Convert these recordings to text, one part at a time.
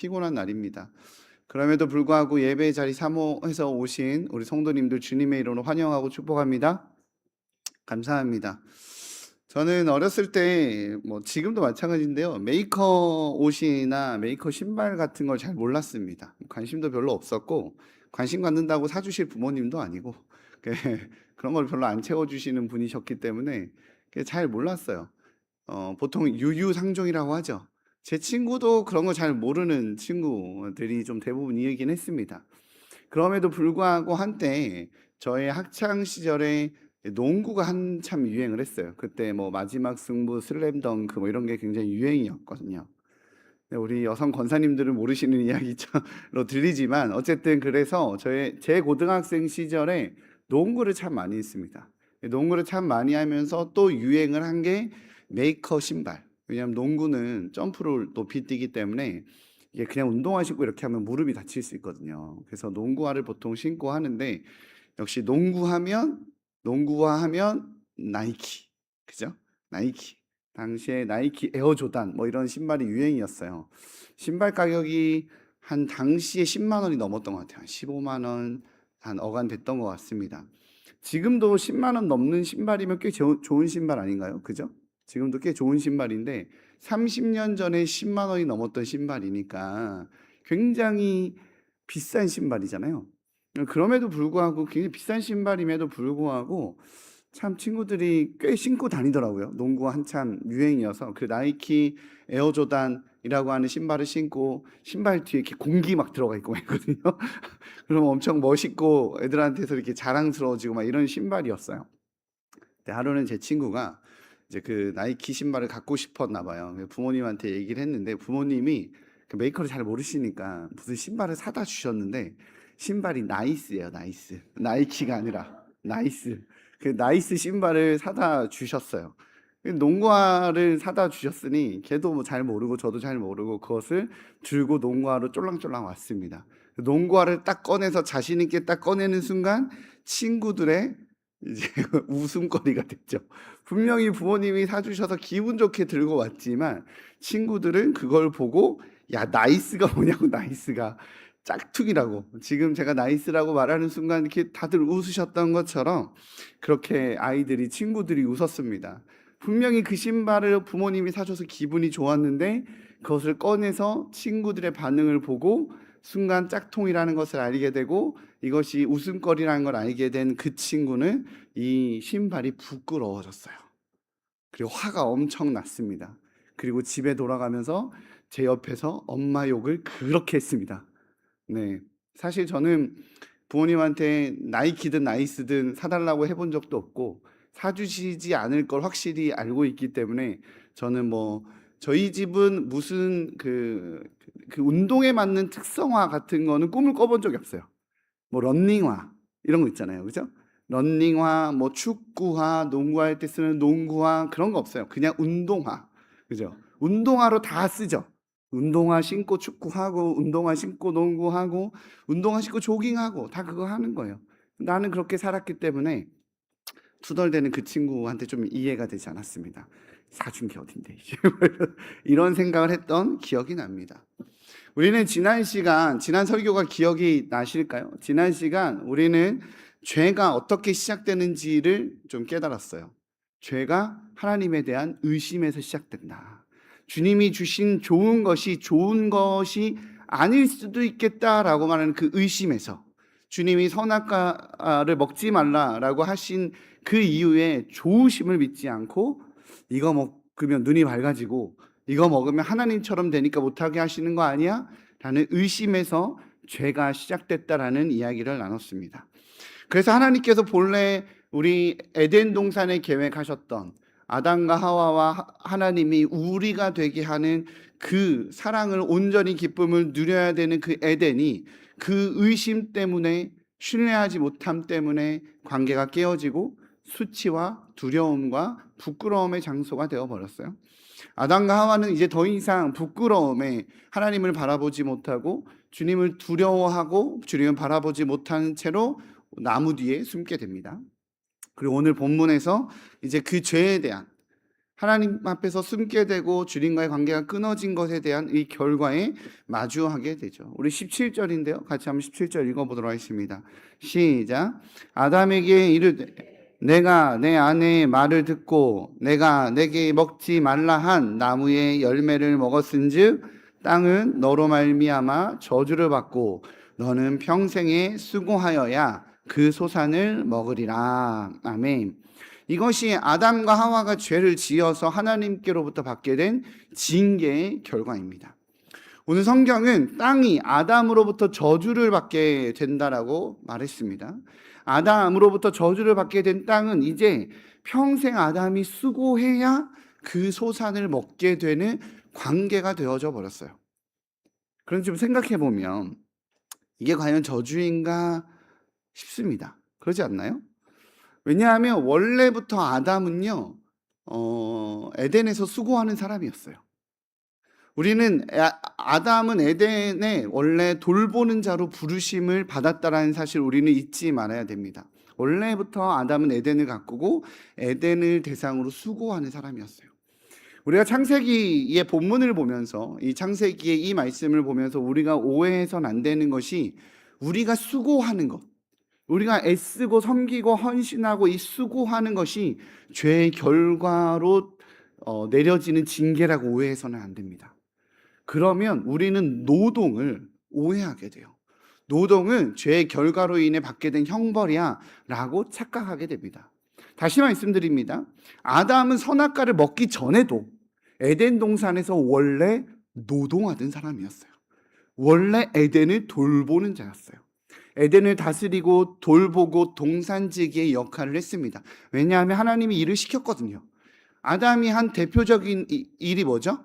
피곤한 날입니다. 그럼에도 불구하고 예배의 자리 사모해서 오신 우리 성도님들 주님의 이름으로 환영하고 축복합니다. 감사합니다. 저는 어렸을 때 지금도 마찬가지인데요. 메이커 옷이나 메이커 신발 같은 걸 잘 몰랐습니다. 관심도 별로 없었고 관심 갖는다고 사 주실 부모님도 아니고 그 그런 걸 별로 안 채워 주시는 분이셨기 때문에 잘 몰랐어요. 보통 유유상종이라고 하죠. 제 친구도 그런 거 잘 모르는 친구들이 좀 대부분이긴 했습니다. 그럼에도 불구하고 한때 저의 학창 시절에 농구가 한참 유행을 했어요. 그때 마지막 승부, 슬램덩크 이런 게 굉장히 유행이었거든요. 네, 우리 여성 권사님들은 모르시는 이야기로 들리지만 어쨌든 그래서 제 고등학생 시절에 농구를 참 많이 했습니다. 농구를 참 많이 하면서 또 유행을 한 게 메이커 신발. 왜냐하면 농구는 점프를 높이 뛰기 때문에 이게 그냥 운동화 신고 이렇게 하면 무릎이 다칠 수 있거든요. 그래서 농구화를 보통 신고 하는데 역시 농구화하면 나이키, 그죠? 나이키. 당시에 나이키 에어 조단 이런 신발이 유행이었어요. 신발 가격이 한 당시에 10만 원이 넘었던 것 같아요. 한 15만 원, 한 어간됐던 것 같습니다. 지금도 10만 원 넘는 신발이면 꽤 좋은 신발 아닌가요? 그죠? 지금도 꽤 좋은 신발인데 30년 전에 10만 원이 넘었던 신발이니까 굉장히 비싼 신발이잖아요. 그럼에도 불구하고 굉장히 비싼 신발임에도 불구하고 참 친구들이 꽤 신고 다니더라고요. 농구가 한참 유행이어서 그 나이키 에어조단이라고 하는 신발을 신고 신발 뒤에 이렇게 공기 막 들어가 있고 막 있거든요. 그럼 엄청 멋있고 애들한테서 이렇게 자랑스러워지고 막 이런 신발이었어요. 근데 하루는 제 친구가 이제 그 나이키 신발을 갖고 싶었나 봐요. 부모님한테 얘기를 했는데 부모님이 그 메이커를 잘 모르시니까 무슨 신발을 사다 주셨는데 신발이 나이스예요, 나이스. 나이키가 아니라 나이스. 그 나이스 신발을 사다 주셨어요. 농구화를 사다 주셨으니 걔도 잘 모르고 저도 잘 모르고 그것을 들고 농구화로 쫄랑쫄랑 왔습니다. 농구화를 딱 꺼내서 자신 있게 딱 꺼내는 순간 친구들의 이제 웃음거리가 됐죠. 분명히 부모님이 사 주셔서 기분 좋게 들고 왔지만 친구들은 그걸 보고 "야 나이스가 뭐냐고 나이스가." 짝퉁이라고. 지금 제가 나이스라고 말하는 순간 이렇게 다들 웃으셨던 것처럼 그렇게 아이들이 친구들이 웃었습니다. 분명히 그 신발을 부모님이 사 줘서 기분이 좋았는데 그것을 꺼내서 친구들의 반응을 보고 순간 짝퉁이라는 것을 알게 되고 이것이 웃음거리라는 걸 알게 된 그 친구는 이 신발이 부끄러워졌어요. 그리고 화가 엄청 났습니다. 그리고 집에 돌아가면서 제 옆에서 엄마 욕을 그렇게 했습니다. 네. 사실 저는 부모님한테 나이키든 나이스든 사 달라고 해본 적도 없고 사 주시지 않을 걸 확실히 알고 있기 때문에 저는 저희 집은 무슨 그 운동에 맞는 특성화 같은 거는 꿈을 꿔 본 적이 없어요. 러닝화 이런 거 있잖아요. 그죠? 러닝화, 축구화, 농구할 때 쓰는 농구화 그런 거 없어요. 그냥 운동화. 그죠? 운동화로 다 쓰죠. 운동화 신고 축구하고 운동화 신고 농구하고 운동화 신고 조깅하고 다 그거 하는 거예요. 나는 그렇게 살았기 때문에 투덜대는 그 친구한테 좀 이해가 되지 않았습니다. '사준 게 어딘데.' 이런 생각을 했던 기억이 납니다. 우리는 지난 설교가 기억이 나실까요? 지난 시간 우리는 죄가 어떻게 시작되는지를 좀 깨달았어요. 죄가 하나님에 대한 의심에서 시작된다. 주님이 주신 좋은 것이 아닐 수도 있겠다라고 말하는 그 의심에서 주님이 선악과를 먹지 말라라고 하신 그 이후에 좋으심을 믿지 않고 이거 먹으면 눈이 밝아지고 이거 먹으면 하나님처럼 되니까 못하게 하시는 거 아니야? 라는 의심에서 죄가 시작됐다라는 이야기를 나눴습니다. 그래서 하나님께서 본래 우리 에덴 동산에 계획하셨던 아담과 하와와 하나님이 우리가 되게 하는 그 사랑을 온전히 기쁨을 누려야 되는 그 에덴이 그 의심 때문에 신뢰하지 못함 때문에 관계가 깨어지고 수치와 두려움과 부끄러움의 장소가 되어 버렸어요. 아담과 하와는 이제 더 이상 부끄러움에 하나님을 바라보지 못하고 주님을 두려워하고 주님을 바라보지 못한 채로 나무 뒤에 숨게 됩니다. 그리고 오늘 본문에서 이제 그 죄에 대한 하나님 앞에서 숨게 되고 주님과의 관계가 끊어진 것에 대한 이 결과에 마주하게 되죠. 우리 17절인데요. 같이 한번 17절 읽어보도록 하겠습니다. 시작. 아담에게 이르되 내가 내 아내의 말을 듣고 내가 내게 먹지 말라 한 나무의 열매를 먹었은즉 땅은 너로 말미암아 저주를 받고 너는 평생에 수고하여야 그 소산을 먹으리라. 아멘. 이것이 아담과 하와가 죄를 지어서 하나님께로부터 받게 된 징계의 결과입니다. 오늘 성경은 땅이 아담으로부터 저주를 받게 된다라고 말했습니다. 아담으로부터 저주를 받게 된 땅은 이제 평생 아담이 수고해야 그 소산을 먹게 되는 관계가 되어져 버렸어요. 그럼 좀 생각해 보면 이게 과연 저주인가 싶습니다. 그러지 않나요? 왜냐하면 원래부터 아담은요, 에덴에서 수고하는 사람이었어요. 우리는 아담은 에덴에 원래 돌보는 자로 부르심을 받았다라는 사실 우리는 잊지 말아야 됩니다. 원래부터 아담은 에덴을 가꾸고 에덴을 대상으로 수고하는 사람이었어요. 우리가 창세기의 본문을 보면서 이 창세기의 이 말씀을 보면서 우리가 오해해서는 안 되는 것이 우리가 수고하는 것, 우리가 애쓰고 섬기고 헌신하고 이 수고하는 것이 죄의 결과로 내려지는 징계라고 오해해서는 안 됩니다. 그러면 우리는 노동을 오해하게 돼요. 노동은 죄의 결과로 인해 받게 된 형벌이야 라고 착각하게 됩니다. 다시 말씀드립니다. 아담은 선악과를 먹기 전에도 에덴 동산에서 원래 노동하던 사람이었어요. 원래 에덴을 돌보는 자였어요. 에덴을 다스리고 돌보고 동산지기의 역할을 했습니다. 왜냐하면 하나님이 일을 시켰거든요. 아담이 한 대표적인 일이 뭐죠?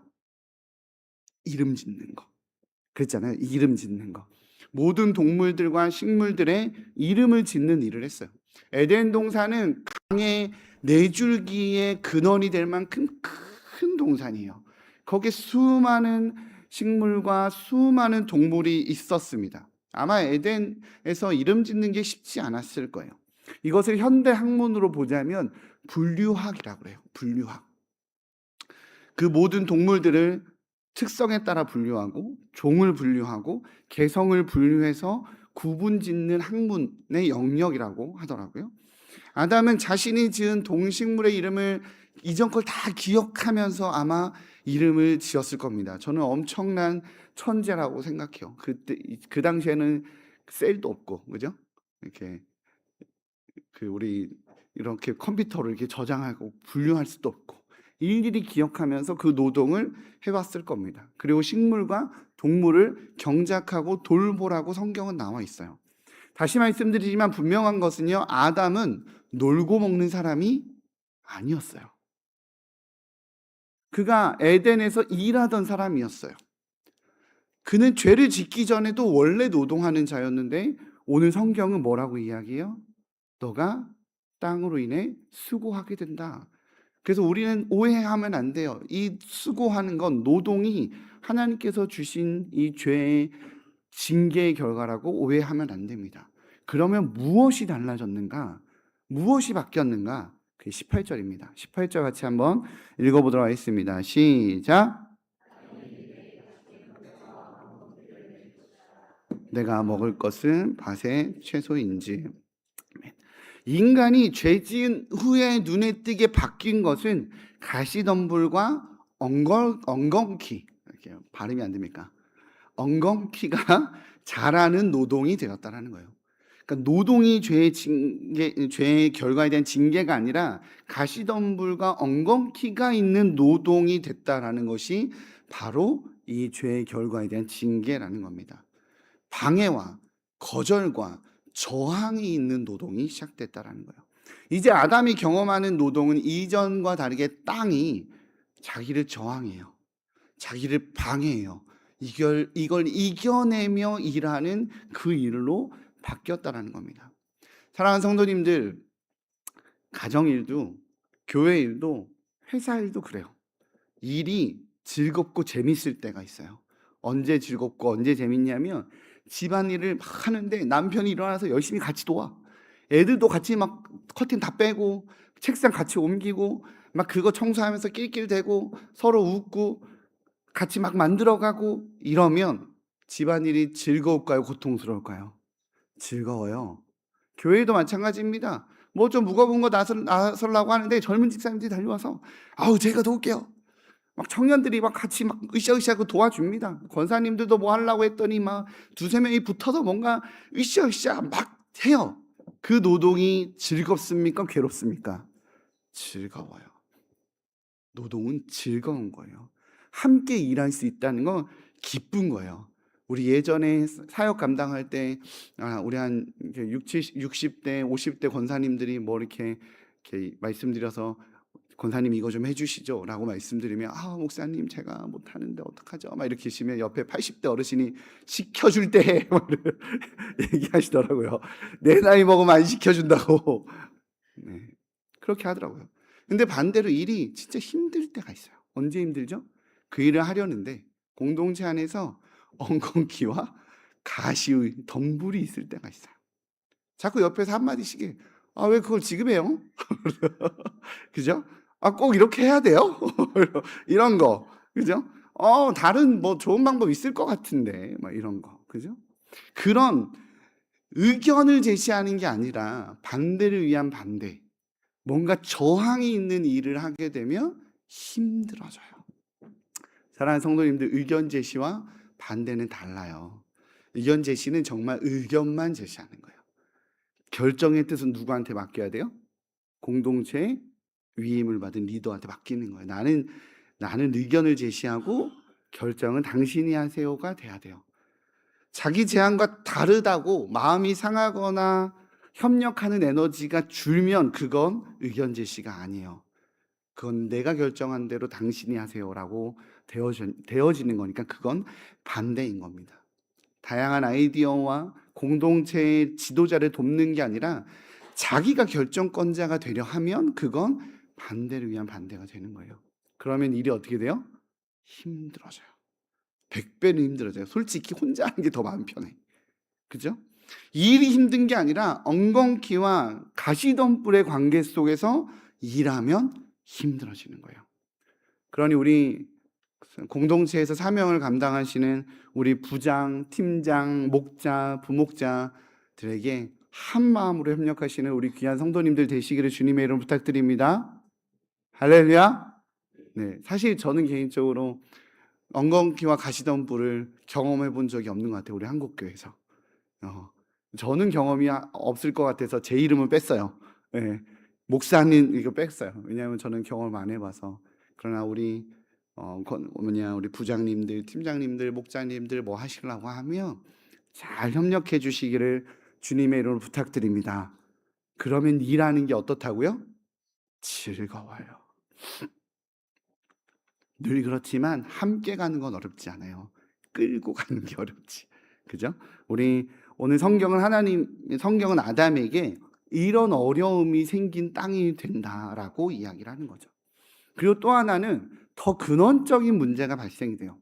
이름 짓는 거. 그랬잖아요. 이름 짓는 거. 모든 동물들과 식물들의 이름을 짓는 일을 했어요. 에덴 동산은 강의 네 줄기의 근원이 될 만큼 큰 동산이에요. 거기에 수많은 식물과 수많은 동물이 있었습니다. 아마 에덴에서 이름 짓는 게 쉽지 않았을 거예요. 이것을 현대 학문으로 보자면 분류학이라고 그래요. 분류학. 그 모든 동물들을 특성에 따라 분류하고 종을 분류하고 개성을 분류해서 구분 짓는 학문의 영역이라고 하더라고요. 아담은 자신이 지은 동식물의 이름을 이전 걸 다 기억하면서 아마 이름을 지었을 겁니다. 저는 엄청난 천재라고 생각해요. 그때 그 당시에는 셀도 없고, 그죠? 이렇게 우리 이렇게 컴퓨터로 이렇게 저장하고 분류할 수도 없고 일일이 기억하면서 그 노동을 해왔을 겁니다. 그리고 식물과 동물을 경작하고 돌보라고 성경은 나와 있어요. 다시 말씀드리지만 분명한 것은요, 아담은 놀고 먹는 사람이 아니었어요. 그가 에덴에서 일하던 사람이었어요. 그는 죄를 짓기 전에도 원래 노동하는 자였는데 오늘 성경은 뭐라고 이야기해요? 너가 땅으로 인해 수고하게 된다. 그래서 우리는 오해하면 안 돼요. 이 수고하는 건 노동이 하나님께서 주신 이 죄의 징계의 결과라고 오해하면 안 됩니다. 그러면 무엇이 달라졌는가? 무엇이 바뀌었는가? 그게 18절입니다. 18절 같이 한번 읽어보도록 하겠습니다. 시작. 내가 먹을 것은 밭의 채소인지. 인간이 죄 지은 후에 눈에 띄게 바뀐 것은 가시덤불과 엉겅퀴, 이렇게 발음이 안 됩니까? 엉겅퀴가 자라는 노동이 되었다라는 거예요. 그러니까 노동이 죄의 결과에 대한 징계가 아니라 가시덤불과 엉겅퀴가 있는 노동이 됐다라는 것이 바로 이 죄의 결과에 대한 징계라는 겁니다. 방해와 거절과 저항이 있는 노동이 시작됐다라는 거예요. 이제 아담이 경험하는 노동은 이전과 다르게 땅이 자기를 저항해요. 자기를 방해해요. 이걸 이겨내며 일하는 그 일로 바뀌었다라는 겁니다. 사랑하는 성도님들, 가정일도 교회 일도 회사 일도 그래요. 일이 즐겁고 재밌을 때가 있어요. 언제 즐겁고 언제 재밌냐면 집안일을 막 하는데 남편이 일어나서 열심히 같이 도와. 애들도 같이 막 커튼 다 빼고 책상 같이 옮기고 막 그거 청소하면서 낄낄대고 서로 웃고 같이 막 만들어가고 이러면 집안일이 즐거울까요? 고통스러울까요? 즐거워요. 교회도 마찬가지입니다. 뭐 좀 무거운 거 나서려고 하는데 젊은 집사님들이 달려와서 아우 제가 도울게요. 막 청년들이 막 같이 막 으쌰으쌰하고 도와줍니다. 권사님들도 뭐 하려고 했더니 막 두세 명이 붙어서 뭔가 으쌰으쌰 막 해요. 그 노동이 즐겁습니까? 괴롭습니까? 즐거워요. 노동은 즐거운 거예요. 함께 일할 수 있다는 건 기쁜 거예요. 우리 예전에 사역 감당할 때 우리 한 60대 50대 권사님들이 뭐 이렇게 말씀드려서 권사님 이거 좀 해주시죠 라고 말씀드리면 목사님 제가 못하는데 어떡하죠 막 이렇게 하시면 옆에 80대 어르신이 시켜줄 때 얘기하시더라고요. 내 나이 먹으면 안 시켜준다고. 네, 그렇게 하더라고요. 근데 반대로 일이 진짜 힘들 때가 있어요. 언제 힘들죠? 그 일을 하려는데 공동체 안에서 엉겅퀴와 가시의 덤불이 있을 때가 있어요. 자꾸 옆에서 한마디씩 해. 왜 그걸 지금 해요? 그죠? 꼭 이렇게 해야 돼요? 이런 거. 그죠? 다른 뭐 좋은 방법 있을 것 같은데. 막 이런 거. 그죠? 그런 의견을 제시하는 게 아니라 반대를 위한 반대. 뭔가 저항이 있는 일을 하게 되면 힘들어져요. 사랑하는 성도님들, 의견 제시와 반대는 달라요. 의견 제시는 정말 의견만 제시하는 거예요. 결정의 뜻은 누구한테 맡겨야 돼요? 공동체의 위임을 받은 리더한테 맡기는 거예요. 나는 의견을 제시하고 결정은 당신이 하세요가 돼야 돼요. 자기 제안과 다르다고 마음이 상하거나 협력하는 에너지가 줄면 그건 의견 제시가 아니에요. 그건 내가 결정한 대로 당신이 하세요라고 되어지는 거니까 그건 반대인 겁니다. 다양한 아이디어와 공동체의 지도자를 돕는 게 아니라 자기가 결정권자가 되려 하면 그건 반대를 위한 반대가 되는 거예요. 그러면 일이 어떻게 돼요? 힘들어져요. 100배는 힘들어져요. 솔직히 혼자 하는 게 더 마음 편해. 그죠? 일이 힘든 게 아니라 엉겅퀴와 가시덤불의 관계 속에서 일하면 힘들어지는 거예요. 그러니 우리 공동체에서 사명을 감당하시는 우리 부장, 팀장, 목자, 부목자들에게 한 마음으로 협력하시는 우리 귀한 성도님들 되시기를 주님의 이름으로 부탁드립니다. 할렐루야. 네, 사실 저는 개인적으로 엉겅퀴와 가시덤불을 경험해 본 적이 없는 것 같아요. 우리 한국교회에서. 저는 경험이 없을 것 같아서 제 이름은 뺐어요. 네, 목사님 이거 뺐어요. 왜냐하면 저는 경험 안 해봐서. 그러나 우리 우리 부장님들, 팀장님들, 목자님들 뭐 하시려고 하면 잘 협력해 주시기를 주님의 이름으로 부탁드립니다. 그러면 일하는 게 어떻다고요? 즐거워요. 늘 그렇지만 함께 가는 건 어렵지 않아요. 끌고 가는 게 어렵지. 그죠? 우리 오늘 성경은 아담에게 이런 어려움이 생긴 땅이 된다라고 이야기를 하는 거죠. 그리고 또 하나는 더 근원적인 문제가 발생이 돼요.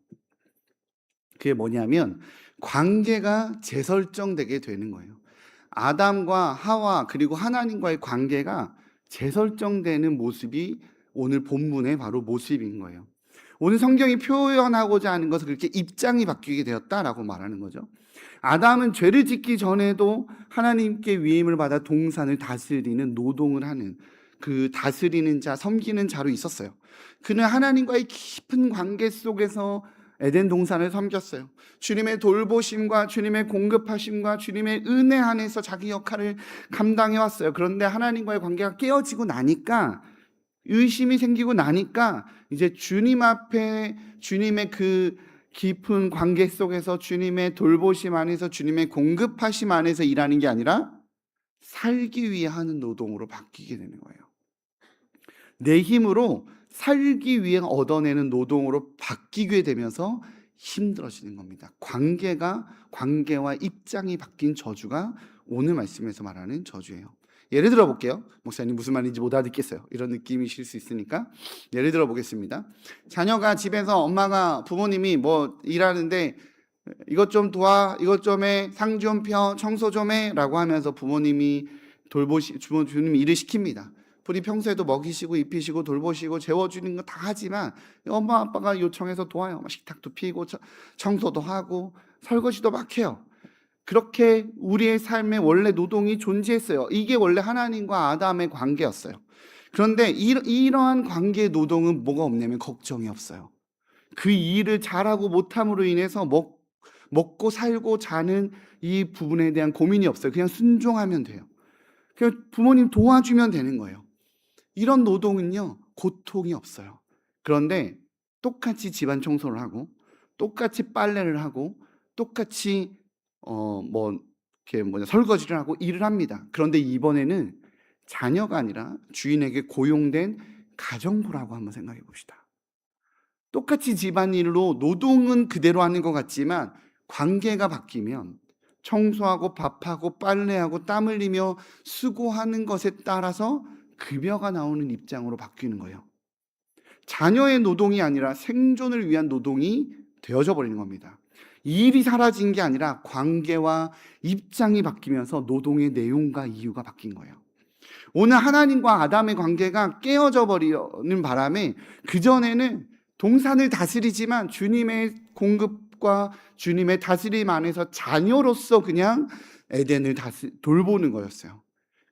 그게 뭐냐면 관계가 재설정되게 되는 거예요. 아담과 하와 그리고 하나님과의 관계가 재설정되는 모습이 오늘 본문의 바로 모습인 거예요. 오늘 성경이 표현하고자 하는 것은 그렇게 입장이 바뀌게 되었다라고 말하는 거죠. 아담은 죄를 짓기 전에도 하나님께 위임을 받아 동산을 다스리는 노동을 하는 그 다스리는 자, 섬기는 자로 있었어요. 그는 하나님과의 깊은 관계 속에서 에덴 동산을 섬겼어요. 주님의 돌보심과 주님의 공급하심과 주님의 은혜 안에서 자기 역할을 감당해 왔어요. 그런데 하나님과의 관계가 깨어지고 나니까, 의심이 생기고 나니까 이제 주님 앞에 주님의 그 깊은 관계 속에서 주님의 돌보심 안에서 주님의 공급하심 안에서 일하는 게 아니라 살기 위해 하는 노동으로 바뀌게 되는 거예요. 내 힘으로 살기 위해 얻어내는 노동으로 바뀌게 되면서 힘들어지는 겁니다. 관계와 입장이 바뀐 저주가 오늘 말씀에서 말하는 저주예요. 예를 들어 볼게요. 목사님 무슨 말인지 못 알아듣겠어요. 이런 느낌이실 수 있으니까 예를 들어 보겠습니다. 자녀가 집에서 엄마가 부모님이 뭐 일하는데 이것 좀 도와, 이것 좀 해, 상 좀 펴, 청소 좀 해 라고 하면서 부모님이 주님이 일을 시킵니다. 부디 평소에도 먹이시고 입히시고 돌보시고 재워주는 거 다 하지만 엄마 아빠가 요청해서 도와요. 식탁도 피고 청소도 하고 설거지도 막 해요. 그렇게 우리의 삶에 원래 노동이 존재했어요. 이게 원래 하나님과 아담의 관계였어요. 그런데 이러한 관계의 노동은 뭐가 없냐면 걱정이 없어요. 그 일을 잘하고 못함으로 인해서 먹고 살고 자는 이 부분에 대한 고민이 없어요. 그냥 순종하면 돼요. 그냥 부모님 도와주면 되는 거예요. 이런 노동은요, 고통이 없어요. 그런데 똑같이 집안 청소를 하고, 똑같이 빨래를 하고, 똑같이 설거지를 하고 일을 합니다. 그런데 이번에는 자녀가 아니라 주인에게 고용된 가정부라고 한번 생각해 봅시다. 똑같이 집안일로 노동은 그대로 하는 것 같지만 관계가 바뀌면 청소하고 밥하고 빨래하고 땀 흘리며 수고하는 것에 따라서 급여가 나오는 입장으로 바뀌는 거예요. 자녀의 노동이 아니라 생존을 위한 노동이 되어져 버리는 겁니다. 일이 사라진 게 아니라 관계와 입장이 바뀌면서 노동의 내용과 이유가 바뀐 거예요. 오늘 하나님과 아담의 관계가 깨어져 버리는 바람에 그전에는 동산을 다스리지만 주님의 공급과 주님의 다스림 안에서 자녀로서 그냥 에덴을 돌보는 거였어요.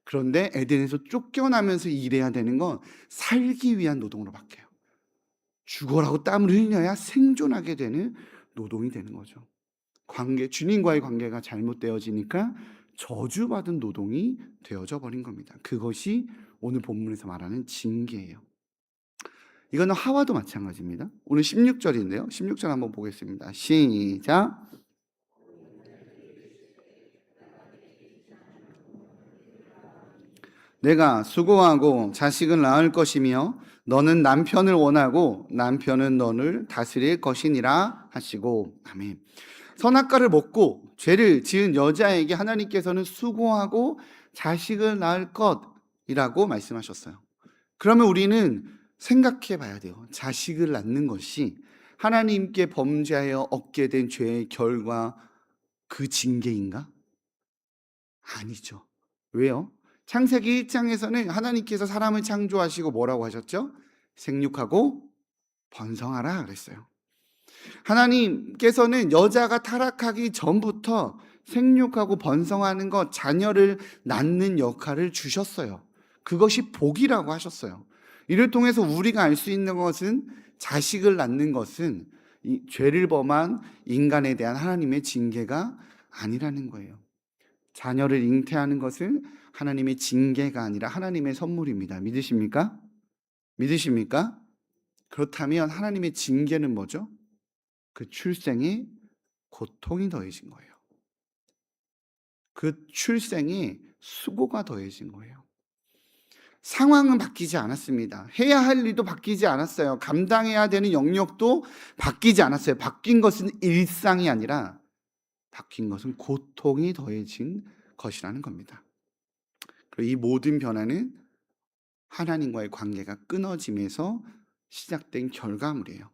그런데 에덴에서 쫓겨나면서 일해야 되는 건 살기 위한 노동으로 바뀌어요. 죽어라고 땀을 흘려야 생존하게 되는 노동이 되는 거죠. 주님과의 관계가 잘못되어지니까 저주받은 노동이 되어져 버린 겁니다. 그것이 오늘 본문에서 말하는 징계예요. 이거는 하와도 마찬가지입니다. 오늘 16절인데요. 16절 한번 보겠습니다. 시작. 내가 수고하고 자식을 낳을 것이며 너는 남편을 원하고 남편은 너를 다스릴 것이니라 하시고. 아멘. 선악과를 먹고 죄를 지은 여자에게 하나님께서는 수고하고 자식을 낳을 것이라고 말씀하셨어요. 그러면 우리는 생각해 봐야 돼요. 자식을 낳는 것이 하나님께 범죄하여 얻게 된 죄의 결과 그 징계인가? 아니죠. 왜요? 창세기 1장에서는 하나님께서 사람을 창조하시고 뭐라고 하셨죠? 생육하고 번성하라 그랬어요. 하나님께서는 여자가 타락하기 전부터 생육하고 번성하는 것, 자녀를 낳는 역할을 주셨어요. 그것이 복이라고 하셨어요. 이를 통해서 우리가 알 수 있는 것은 자식을 낳는 것은 이 죄를 범한 인간에 대한 하나님의 징계가 아니라는 거예요. 자녀를 잉태하는 것은 하나님의 징계가 아니라 하나님의 선물입니다. 믿으십니까? 믿으십니까? 그렇다면 하나님의 징계는 뭐죠? 그 출생에 고통이 더해진 거예요. 그 출생에 수고가 더해진 거예요. 상황은 바뀌지 않았습니다. 해야 할 일도 바뀌지 않았어요. 감당해야 되는 영역도 바뀌지 않았어요. 바뀐 것은 일상이 아니라 바뀐 것은 고통이 더해진 것이라는 겁니다. 그리고 이 모든 변화는 하나님과의 관계가 끊어짐에서 시작된 결과물이에요.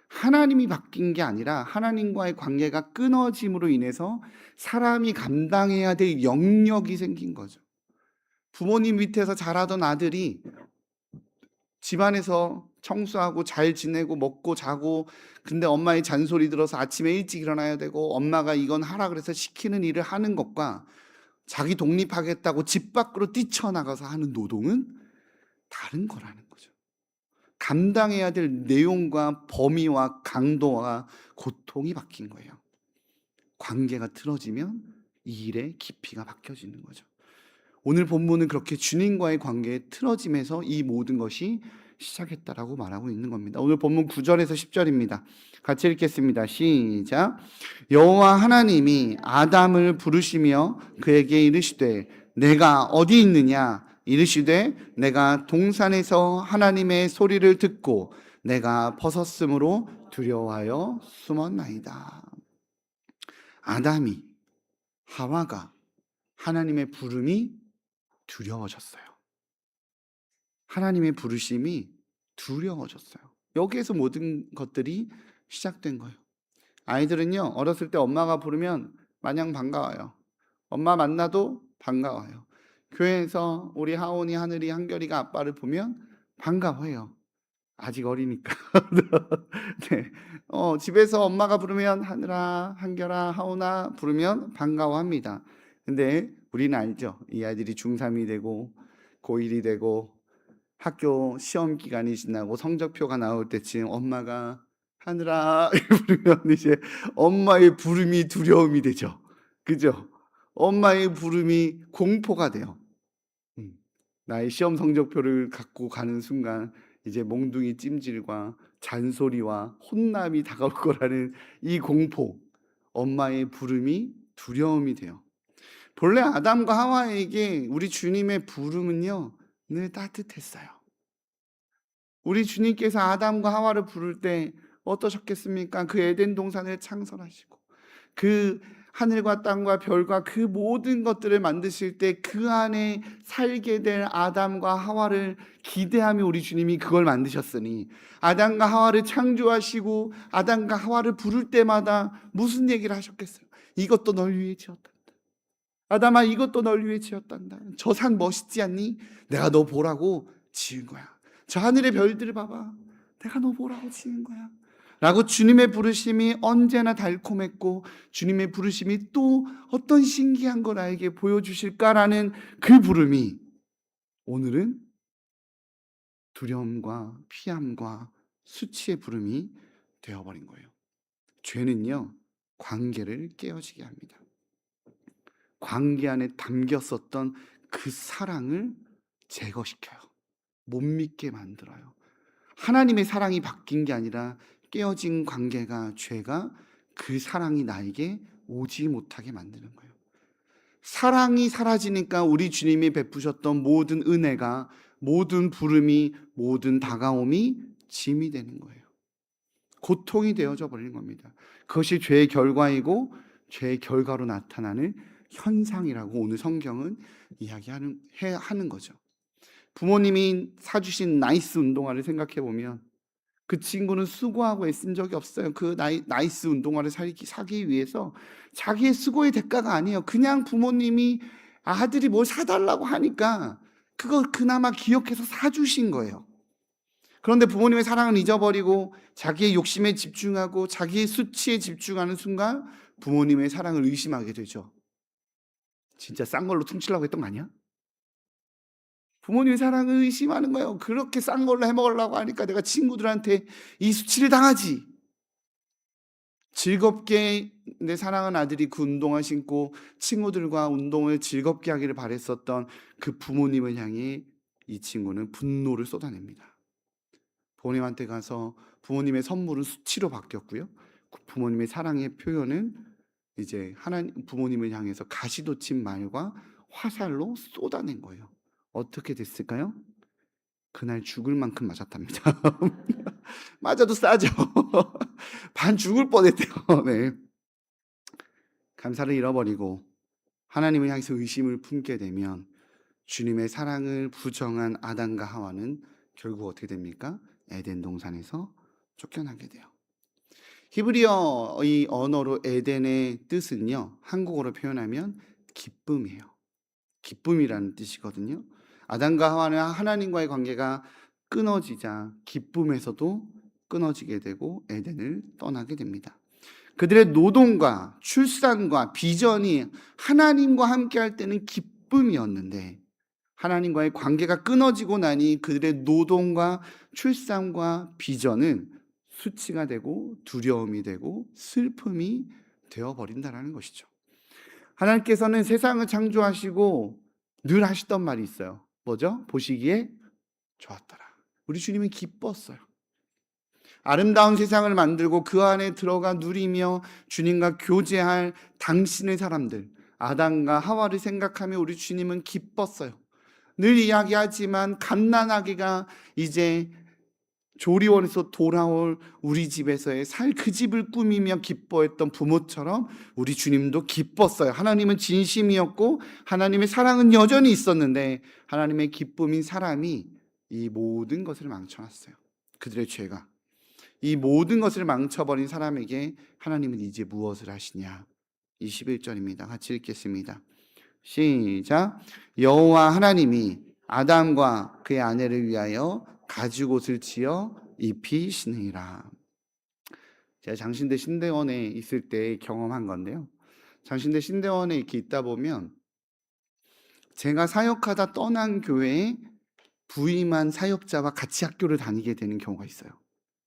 하나님이 바뀐 게 아니라 하나님과의 관계가 끊어짐으로 인해서 사람이 감당해야 될 영역이 생긴 거죠. 부모님 밑에서 자라던 아들이 집안에서 청소하고 잘 지내고 먹고 자고, 근데 엄마의 잔소리 들어서 아침에 일찍 일어나야 되고 엄마가 이건 하라 그래서 시키는 일을 하는 것과 자기 독립하겠다고 집 밖으로 뛰쳐나가서 하는 노동은 다른 거라는 거죠. 감당해야 될 내용과 범위와 강도와 고통이 바뀐 거예요. 관계가 틀어지면 이 일의 깊이가 바뀌어지는 거죠. 오늘 본문은 그렇게 주님과의 관계에 틀어짐에서 이 모든 것이 시작했다라고 말하고 있는 겁니다. 오늘 본문 9절에서 10절입니다. 같이 읽겠습니다. 시작. 여호와 하나님이 아담을 부르시며 그에게 이르시되 내가 어디 있느냐? 이르시되 내가 동산에서 하나님의 소리를 듣고 내가 벗었으므로 두려워하여 숨었나이다. 아담이, 하와가 하나님의 부름이 두려워졌어요. 하나님의 부르심이 두려워졌어요. 여기에서 모든 것들이 시작된 거예요. 아이들은요, 어렸을 때 엄마가 부르면 마냥 반가워요. 엄마 만나도 반가워요. 교회에서 우리 하온이, 하늘이, 한결이가 아빠를 보면 반가워해요. 아직 어리니까. 네. 집에서 엄마가 부르면 하늘아, 한결아, 하온아 부르면 반가워합니다. 근데 우리는 알죠. 이 아이들이 중3이 되고 고1이 되고 학교 시험 기간이 지나고 성적표가 나올 때쯤 엄마가 하늘아 부르면 이제 엄마의 부름이 두려움이 되죠. 그죠? 엄마의 부름이 공포가 돼요. 음. 나의 시험 성적표를 갖고 가는 순간 이제 몽둥이 찜질과 잔소리와 혼남이 다가올 거라는 이 공포, 엄마의 부름이 두려움이 돼요. 본래 아담과 하와에게 우리 주님의 부름은요, 늘 따뜻했어요. 우리 주님께서 아담과 하와를 부를 때 어떠셨겠습니까? 그 에덴 동산을 창설하시고 그 하늘과 땅과 별과 그 모든 것들을 만드실 때 그 안에 살게 될 아담과 하와를 기대하며 우리 주님이 그걸 만드셨으니, 아담과 하와를 창조하시고 아담과 하와를 부를 때마다 무슨 얘기를 하셨겠어요? 이것도 널 위해 지었단다. 아담아, 이것도 널 위해 지었단다. 저 산 멋있지 않니? 내가 너 보라고 지은 거야. 저 하늘의 별들을 봐봐. 내가 너 보라고 지은 거야. 라고 주님의 부르심이 언제나 달콤했고, 주님의 부르심이 또 어떤 신기한 걸 나에게 보여주실까라는 그 부름이 오늘은 두려움과 피함과 수치의 부름이 되어버린 거예요. 죄는요, 관계를 깨어지게 합니다. 관계 안에 담겼었던 그 사랑을 제거시켜요. 못 믿게 만들어요. 하나님의 사랑이 바뀐 게 아니라 깨어진 관계가, 죄가 그 사랑이 나에게 오지 못하게 만드는 거예요. 사랑이 사라지니까 우리 주님이 베푸셨던 모든 은혜가, 모든 부름이, 모든 다가옴이 짐이 되는 거예요. 고통이 되어져 버리는 겁니다. 그것이 죄의 결과이고 죄의 결과로 나타나는 현상이라고 오늘 성경은 하는 거죠. 부모님이 사주신 나이스 운동화를 생각해 보면 그 친구는 수고하고 애쓴 적이 없어요. 그 나이스 운동화를 사기 위해서 자기의 수고의 대가가 아니에요. 그냥 부모님이 아들이 뭘 사달라고 하니까 그걸 그나마 기억해서 사주신 거예요. 그런데 부모님의 사랑을 잊어버리고 자기의 욕심에 집중하고 자기의 수치에 집중하는 순간 부모님의 사랑을 의심하게 되죠. 진짜 싼 걸로 퉁치려고 했던 거 아니야? 부모님의 사랑을 의심하는 거예요. 그렇게 싼 걸로 해먹으려고 하니까 내가 친구들한테 이 수치를 당하지. 즐겁게 내 사랑하는 아들이 그 운동화 신고 친구들과 운동을 즐겁게 하기를 바랬었던 그 부모님을 향해 이 친구는 분노를 쏟아냅니다. 부모님한테 가서 부모님의 선물은 수치로 바뀌었고요. 부모님의 사랑의 표현은 이제 부모님을 향해서 가시돋친 말과 화살로 쏟아낸 거예요. 어떻게 됐을까요? 그날 죽을 만큼 맞았답니다. 맞아도 싸죠. 반 죽을 뻔했대요. 네. 감사를 잃어버리고 하나님을 향해서 의심을 품게 되면 주님의 사랑을 부정한 아담과 하와는 결국 어떻게 됩니까? 에덴 동산에서 쫓겨나게 돼요. 히브리어 이 언어로 에덴의 뜻은요, 한국어로 표현하면 기쁨이에요. 기쁨이라는 뜻이거든요. 아담과 하와는 하나님과의 관계가 끊어지자 기쁨에서도 끊어지게 되고 에덴을 떠나게 됩니다. 그들의 노동과 출산과 비전이 하나님과 함께 할 때는 기쁨이었는데, 하나님과의 관계가 끊어지고 나니 그들의 노동과 출산과 비전은 수치가 되고 두려움이 되고 슬픔이 되어버린다는 것이죠. 하나님께서는 세상을 창조하시고 늘 하시던 말이 있어요. 뭐죠? 보시기에 좋았더라. 우리 주님은 기뻤어요. 아름다운 세상을 만들고 그 안에 들어가 누리며 주님과 교제할 당신의 사람들, 아담과 하와를 생각하며 우리 주님은 기뻤어요. 늘 이야기하지만 갓난아기가 이제 조리원에서 돌아올 우리 집에서의 그 집을 꾸미며 기뻐했던 부모처럼 우리 주님도 기뻤어요. 하나님은 진심이었고 하나님의 사랑은 여전히 있었는데 하나님의 기쁨인 사람이 이 모든 것을 망쳐놨어요. 그들의 죄가. 이 모든 것을 망쳐버린 사람에게 하나님은 이제 무엇을 하시냐? 21절입니다. 같이 읽겠습니다. 시작. 여호와 하나님이 아담과 그의 아내를 위하여 가죽옷을 지어 입히시니라. 제가 장신대 신대원에 있을 때 경험한 건데요. 장신대 신대원에 이렇게 있다 보면 제가 사역하다 떠난 교회에 부임한 사역자와 같이 학교를 다니게 되는 경우가 있어요.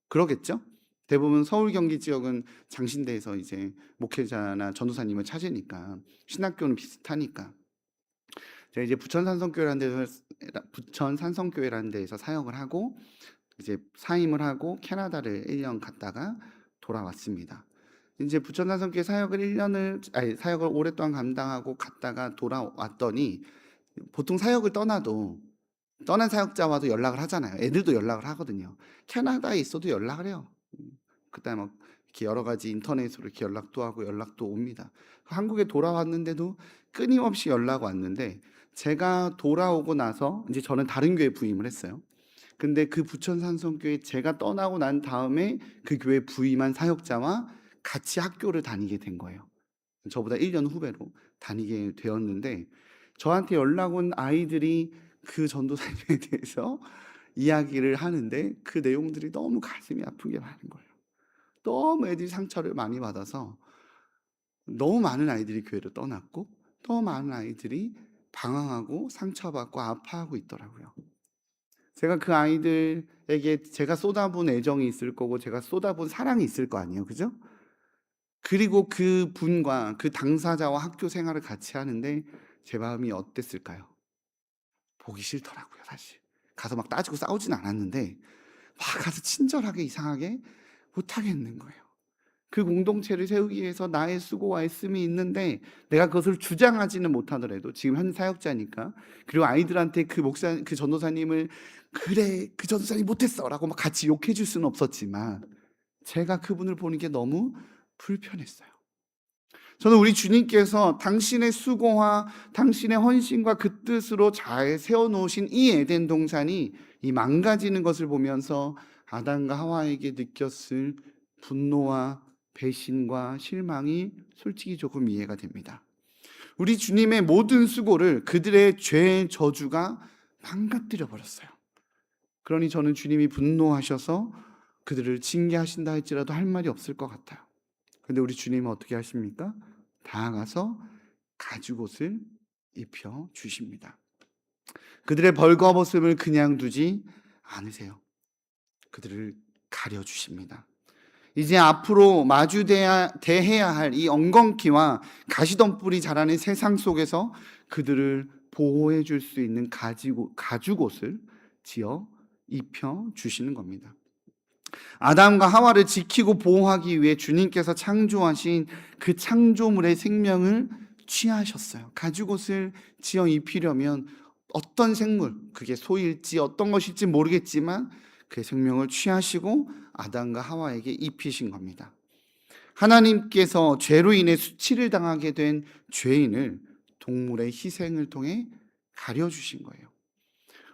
그러겠죠? 대부분 서울 경기 지역은 장신대에서 이제 목회자나 전도사님을 찾으니까 신학교는 비슷하니까. 제가 이제 부천 산성교회라는 데에서 사역을 하고 이제 사임을 하고 캐나다를 1년 갔다가 돌아왔습니다. 이제 부천 산성교회 사역을 오랫동안 감당하고 갔다가 돌아왔더니 보통 사역을 떠나도 떠난 사역자와도 연락을 하잖아요. 애들도 연락을 하거든요. 캐나다에 있어도 연락을 해요. 그다음에 막 이렇게 여러 가지 인터넷으로 이렇게 연락도 하고 연락도 옵니다. 한국에 돌아왔는데도 끊임없이 연락 왔는데 제가 돌아오고 나서 이제 저는 다른 교회 부임을 했어요. 근데 그 부천 산성교회 제가 떠나고 난 다음에 그 교회 부임한 사역자와 같이 학교를 다니게 된 거예요. 저보다 1년 후배로 다니게 되었는데 저한테 연락 온 아이들이 그 전도사님에 대해서 이야기를 하는데 그 내용들이 너무 가슴이 아픈 게 많은 거예요. 너무 애들이 상처를 많이 받아서 너무 많은 아이들이 교회를 떠났고 또 많은 아이들이 방황하고 상처받고 아파하고 있더라고요. 제가 그 아이들에게 제가 쏟아부은 애정이 있을 거고 제가 쏟아부은 사랑이 있을 거 아니에요. 그죠? 그리고 그 분과 그 당사자와 학교 생활을 같이 하는데 제 마음이 어땠을까요? 보기 싫더라고요, 사실. 가서 막 따지고 싸우진 않았는데 막 가서 친절하게 이상하게 못하겠는 거예요. 그 공동체를 세우기 위해서 나의 수고와 애씀이 있는데 내가 그것을 주장하지는 못하더라도 지금 현 사역자니까 그리고 아이들한테 그 전도사님을 그래 그 전도사님 못했어라고 막 같이 욕해 줄 수는 없었지만 제가 그분을 보는 게 너무 불편했어요. 저는 우리 주님께서 당신의 수고와 당신의 헌신과 그 뜻으로 잘 세워놓으신 이 에덴 동산이 이 망가지는 것을 보면서 아담과 하와에게 느꼈을 분노와 배신과 실망이 솔직히 조금 이해가 됩니다. 우리 주님의 모든 수고를 그들의 죄의 저주가 망가뜨려 버렸어요. 그러니 저는 주님이 분노하셔서 그들을 징계하신다 할지라도 할 말이 없을 것 같아요. 근데 우리 주님은 어떻게 하십니까? 다가가서 가죽옷을 입혀 주십니다. 그들의 벌거벗음을 그냥 두지 않으세요. 그들을 가려 주십니다. 이제 앞으로 대해야 할 이 엉겅퀴와 가시덤불이 자라는 세상 속에서 그들을 보호해 줄 수 있는 가죽옷을 지어 입혀 주시는 겁니다. 아담과 하와를 지키고 보호하기 위해 주님께서 창조하신 그 창조물의 생명을 취하셨어요. 가죽옷을 지어 입히려면 어떤 생물, 그게 소일지 어떤 것일지 모르겠지만 그 생명을 취하시고 아담과 하와에게 입히신 겁니다. 하나님께서 죄로 인해 수치를 당하게 된 죄인을 동물의 희생을 통해 가려주신 거예요.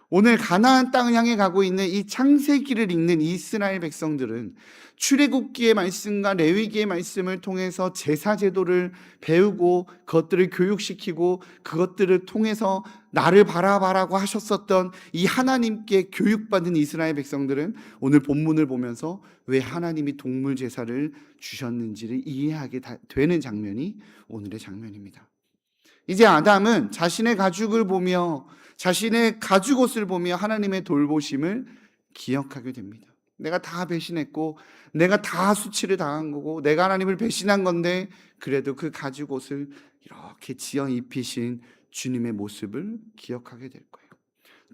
오늘 가나안 땅을 향해 가고 있는 이 창세기를 읽는 이스라엘 백성들은 출애굽기의 말씀과 레위기의 말씀을 통해서 제사 제도를 배우고 그것들을 교육시키고 그것들을 통해서 나를 바라봐라고 하셨었던 이 하나님께 교육받은 이스라엘 백성들은 오늘 본문을 보면서 왜 하나님이 동물 제사를 주셨는지를 이해하게 되는 장면이 오늘의 장면입니다. 이제 아담은 자신의 가죽을 보며 자신의 가죽옷을 보며 하나님의 돌보심을 기억하게 됩니다. 내가 다 배신했고 내가 다 수치를 당한 거고 내가 하나님을 배신한 건데 그래도 그 가죽옷을 이렇게 지어 입히신 주님의 모습을 기억하게 될 거예요.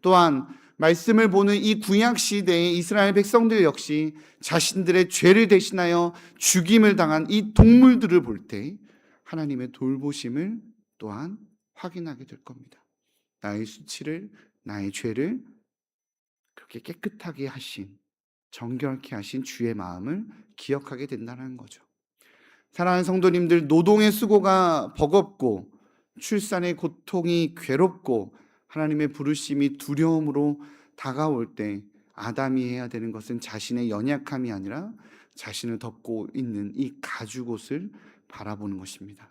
또한 말씀을 보는 이 구약 시대의 이스라엘 백성들 역시 자신들의 죄를 대신하여 죽임을 당한 이 동물들을 볼 때 하나님의 돌보심을 또한 확인하게 될 겁니다. 나의 수치를, 나의 죄를 그렇게 깨끗하게 하신, 정결케 하신 주의 마음을 기억하게 된다는 거죠. 사랑하는 성도님들, 노동의 수고가 버겁고 출산의 고통이 괴롭고 하나님의 부르심이 두려움으로 다가올 때 아담이 해야 되는 것은 자신의 연약함이 아니라 자신을 덮고 있는 이 가죽옷을 바라보는 것입니다.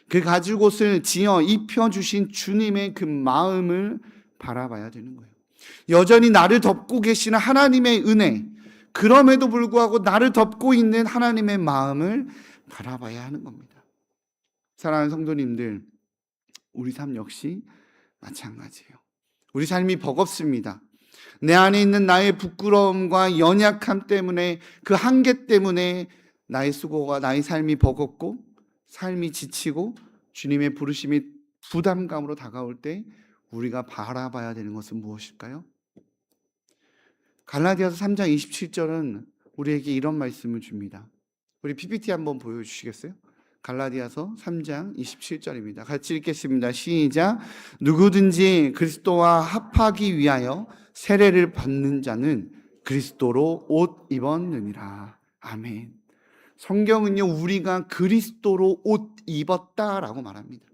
그 가죽옷을 지어 입혀주신 주님의 그 마음을 바라봐야 되는 거예요. 여전히 나를 덮고 계시는 하나님의 은혜, 그럼에도 불구하고 나를 덮고 있는 하나님의 마음을 바라봐야 하는 겁니다. 사랑하는 성도님들, 우리 삶 역시 마찬가지예요. 우리 삶이 버겁습니다. 내 안에 있는 나의 부끄러움과 연약함 때문에, 그 한계 때문에 나의 수고가, 나의 삶이 버겁고 삶이 지치고 주님의 부르심이 부담감으로 다가올 때 우리가 바라봐야 되는 것은 무엇일까요? 갈라디아서 3장 27절은 우리에게 이런 말씀을 줍니다. 우리 PPT 한번 보여주시겠어요? 갈라디아서 3장 27절입니다. 같이 읽겠습니다. 시작. 누구든지 그리스도와 합하기 위하여 세례를 받는 자는 그리스도로 옷 입었느니라. 아멘. 성경은요, 우리가 그리스도로 옷 입었다라고 말합니다.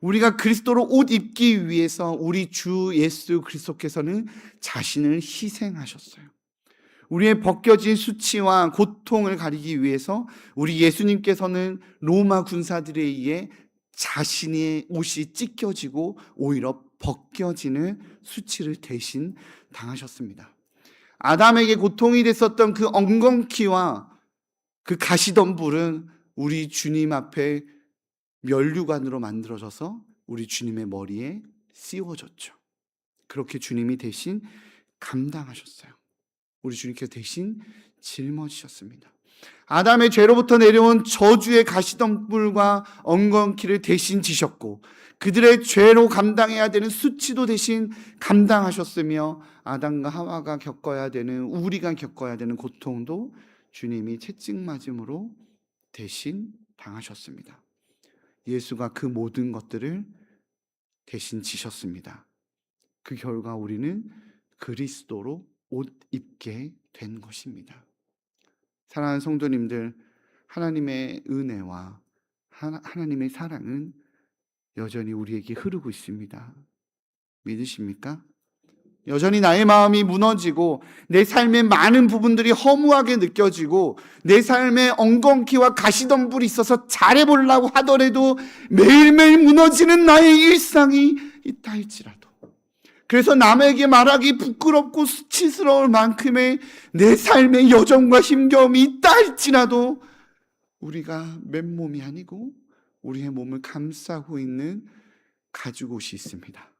우리가 그리스도로 옷 입기 위해서 우리 주 예수 그리스도께서는 자신을 희생하셨어요. 우리의 벗겨진 수치와 고통을 가리기 위해서 우리 예수님께서는 로마 군사들에 의해 자신의 옷이 찢겨지고 오히려 벗겨지는 수치를 대신 당하셨습니다. 아담에게 고통이 됐었던 그 엉겅퀴와 그 가시덤불은 우리 주님 앞에 면류관으로 만들어져서 우리 주님의 머리에 씌워졌죠. 그렇게 주님이 대신 감당하셨어요. 우리 주님께서 대신 짊어지셨습니다. 아담의 죄로부터 내려온 저주의 가시덤불과 엉겅퀴를 대신 지셨고, 그들의 죄로 감당해야 되는 수치도 대신 감당하셨으며, 아담과 하와가 겪어야 되는, 우리가 겪어야 되는 고통도 주님이 채찍맞음으로 대신 당하셨습니다. 예수가 그 모든 것들을 대신 지셨습니다. 그 결과 우리는 그리스도로 옷 입게 된 것입니다. 사랑하는 성도님들, 하나님의 은혜와 하나님의 사랑은 여전히 우리에게 흐르고 있습니다. 믿으십니까? 여전히 나의 마음이 무너지고 내 삶의 많은 부분들이 허무하게 느껴지고 내 삶에 엉겅퀴와 가시덤불이 있어서 잘해보려고 하더라도 매일매일 무너지는 나의 일상이 있다 할지라도, 그래서 남에게 말하기 부끄럽고 수치스러울 만큼의 내 삶의 여정과 힘겨움이 있다 할지라도 우리가 맨몸이 아니고 우리의 몸을 감싸고 있는 가죽옷이 있습니다.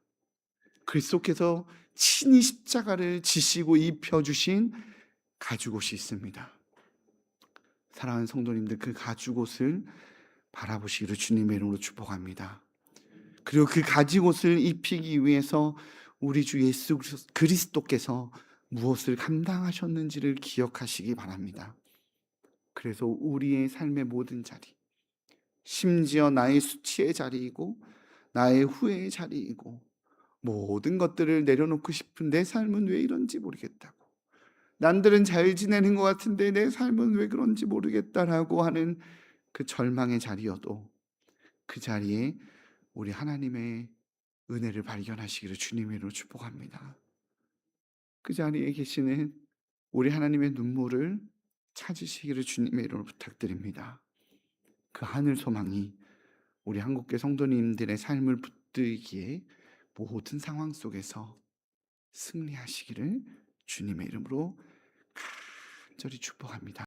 그리스도께서 친히 십자가를 지시고 입혀주신 가죽옷이 있습니다. 사랑하는 성도님들, 그 가죽옷을 바라보시기를 주님의 이름으로 축복합니다. 그리고 그 가죽옷을 입히기 위해서 우리 주 예수 그리스도께서 무엇을 감당하셨는지를 기억하시기 바랍니다. 그래서 우리의 삶의 모든 자리, 심지어 나의 수치의 자리이고 나의 후회의 자리이고 모든 것들을 내려놓고 싶은 내 삶은 왜 이런지 모르겠다고, 남들은 잘 지내는 것 같은데 내 삶은 왜 그런지 모르겠다라고 하는 그 절망의 자리여도 그 자리에 우리 하나님의 은혜를 발견하시기를 주님의 이름으로 축복합니다. 그 자리에 계시는 우리 하나님의 눈물을 찾으시기를 주님의 이름으로 부탁드립니다. 그 하늘 소망이 우리 한국교 성도님들의 삶을 붙들기에 모든 상황 속에서 승리하시기를 주님의 이름으로 간절히 축복합니다.